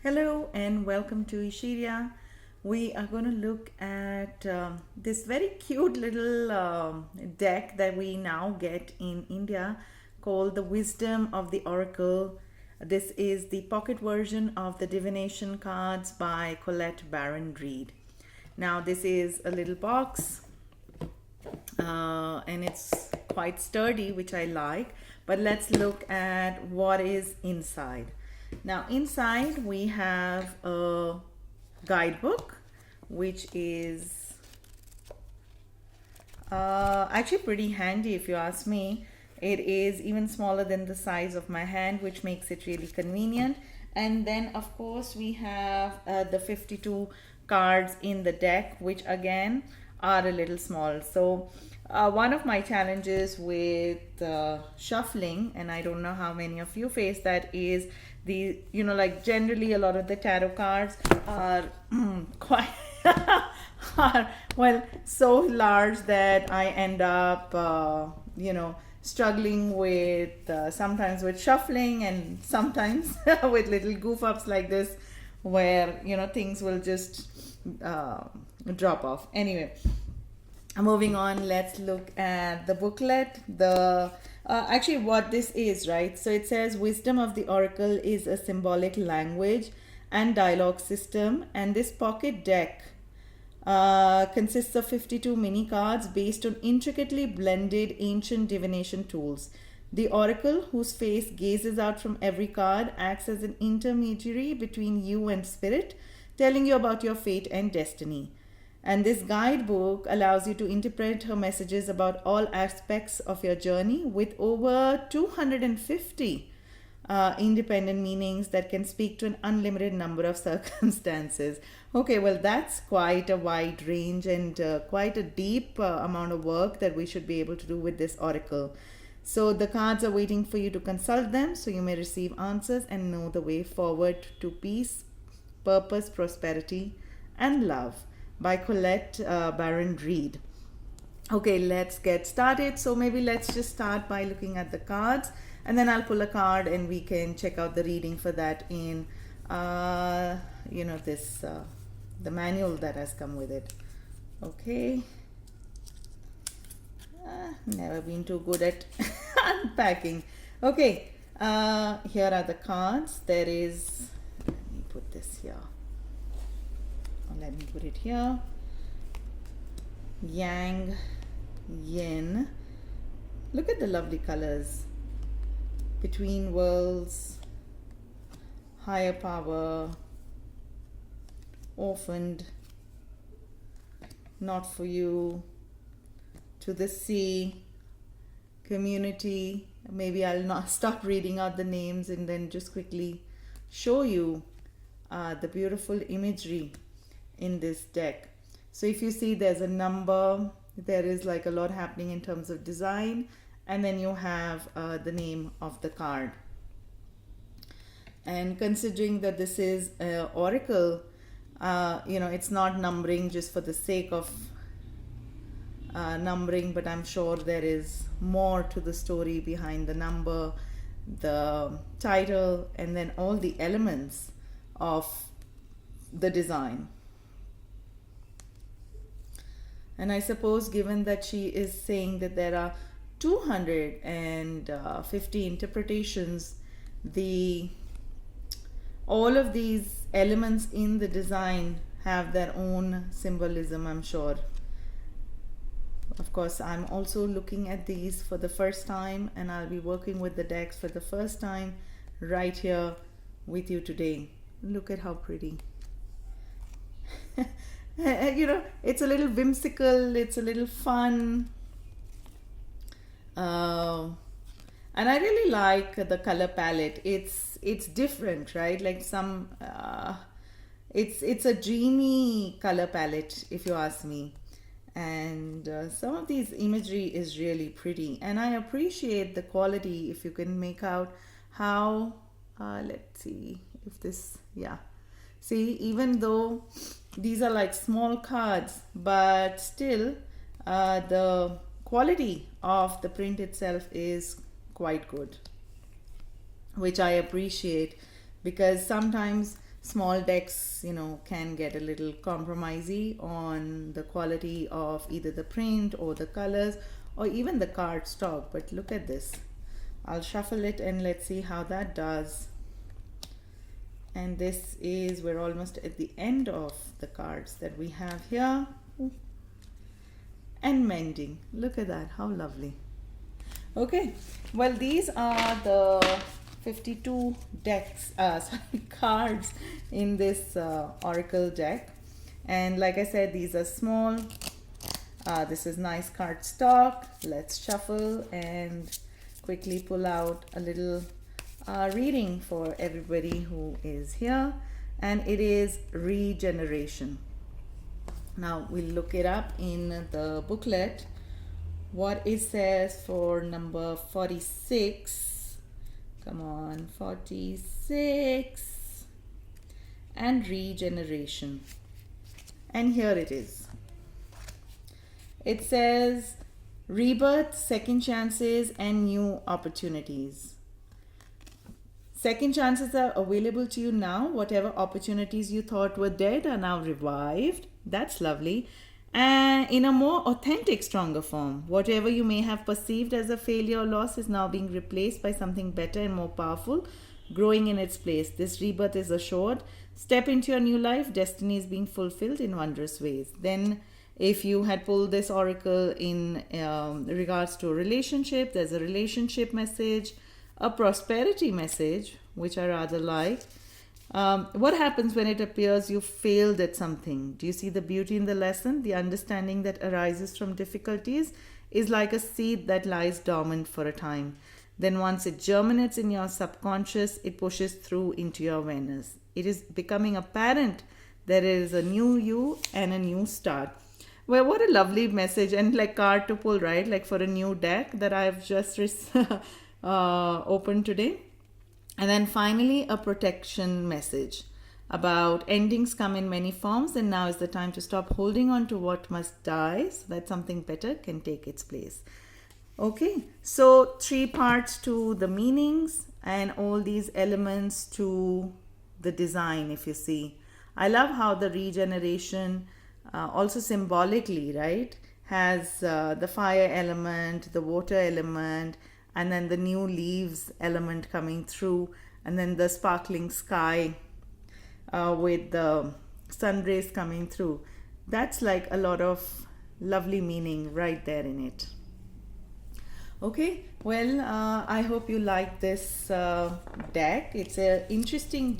Hello and welcome to Ishiria. We are going to look at this very cute little deck that we now get in India called the Wisdom of the Oracle. This is the pocket version of the divination cards by Colette Baron-Reid. Now, this is a little box and it's quite sturdy, which I like. But let's look at what is inside. Now, inside we have a guidebook, which is actually pretty handy if you ask me. It is even smaller than the size of my hand, which makes it really convenient. And then, of course, we have the 52 cards in the deck, which again are a little small. So one of my challenges with shuffling, and I don't know how many of you face that, is like generally a lot of the tarot cards are quite are, well, so large that I end up struggling with sometimes with shuffling and sometimes with little goof ups like this where things will just drop off. Anyway, moving on, let's look at the booklet. The actually what this is, right? So it says Wisdom of the Oracle is a symbolic language and dialogue system, and this pocket deck consists of 52 mini cards based on intricately blended ancient divination tools. The oracle, whose face gazes out from every card, acts as an intermediary between you and spirit, telling you about your fate and destiny. And this guidebook allows you to interpret her messages about all aspects of your journey with over 250 independent meanings that can speak to an unlimited number of circumstances. Okay, well, that's quite a wide range and quite a deep amount of work that we should be able to do with this oracle. So the cards are waiting for you to consult them so you may receive answers and know the way forward to peace, purpose, prosperity, and love, by Colette Baron-Reid. Okay, let's get started. So maybe let's just start by looking at the cards, and then I'll pull a card and we can check out the reading for that in this the manual that has come with it. Okay. Never been too good at unpacking. Okay, here are the cards. There is, let me put this here. Let me put it here. Yang, Yin. Look at the lovely colors. Between worlds, higher power, orphaned, not for you, to the sea, community. Maybe I'll not stop reading out the names and then just quickly show you the beautiful imagery in this deck. So if you see, there's a number, there is like a lot happening in terms of design, and then you have the name of the card. And considering that this is oracle, it's not numbering just for the sake of numbering, but I'm sure there is more to the story behind the number, the title, and then all the elements of the design. And I suppose, given that she is saying that there are 250 interpretations, all of these elements in the design have their own symbolism, I'm sure. Of course, I'm also looking at these for the first time, and I'll be working with the decks for the first time right here with you today. Look at how pretty. It's a little whimsical, it's a little fun, and I really like the color palette. It's different, right? Like some it's a dreamy color palette, if you ask me. And some of these imagery is really pretty, and I appreciate the quality. If you can make out how let's see if this, yeah, see, even though these are like small cards, but still the quality of the print itself is quite good, which I appreciate, because sometimes small decks, can get a little compromisey on the quality of either the print or the colors or even the card stock. But look at this. I'll shuffle it and let's see how that does. And this is, we're almost at the end of the cards that we have here. And mending. Look at that, how lovely. Okay, well, these are the 52 decks, cards in this oracle deck. And like I said, these are small. This is nice card stock. Let's shuffle and quickly pull out a little reading for everybody who is here. And it is regeneration. Now we'll look it up in the booklet, what it says for number 46. Come on, 46. And regeneration. And here it is. It says rebirth, second chances, and new opportunities. Second chances are available to you now. Whatever opportunities you thought were dead are now revived. That's lovely. And in a more authentic, stronger form. Whatever you may have perceived as a failure or loss is now being replaced by something better and more powerful, growing in its place. This rebirth is assured. Step into your new life. Destiny is being fulfilled in wondrous ways. Then if you had pulled this oracle in regards to a relationship, there's a relationship message, a prosperity message, which I rather like. What happens when it appears you failed at something? Do you see the beauty in the lesson? The understanding that arises from difficulties is like a seed that lies dormant for a time. Then once it germinates in your subconscious, it pushes through into your awareness. It is becoming apparent there is a new you and a new start. Well, what a lovely message and like card to pull, right? Like for a new deck that I've just opened today. And then finally, a protection message about endings come in many forms, and now is the time to stop holding on to what must die so that something better can take its place. Okay, so 3 parts to the meanings and all these elements to the design, if you see. I love how the regeneration also symbolically, right, has the fire element, the water element, and then the new leaves element coming through, and then the sparkling sky with the sun rays coming through. That's like a lot of lovely meaning right there in it. Okay, well, I hope you like this deck. It's an interesting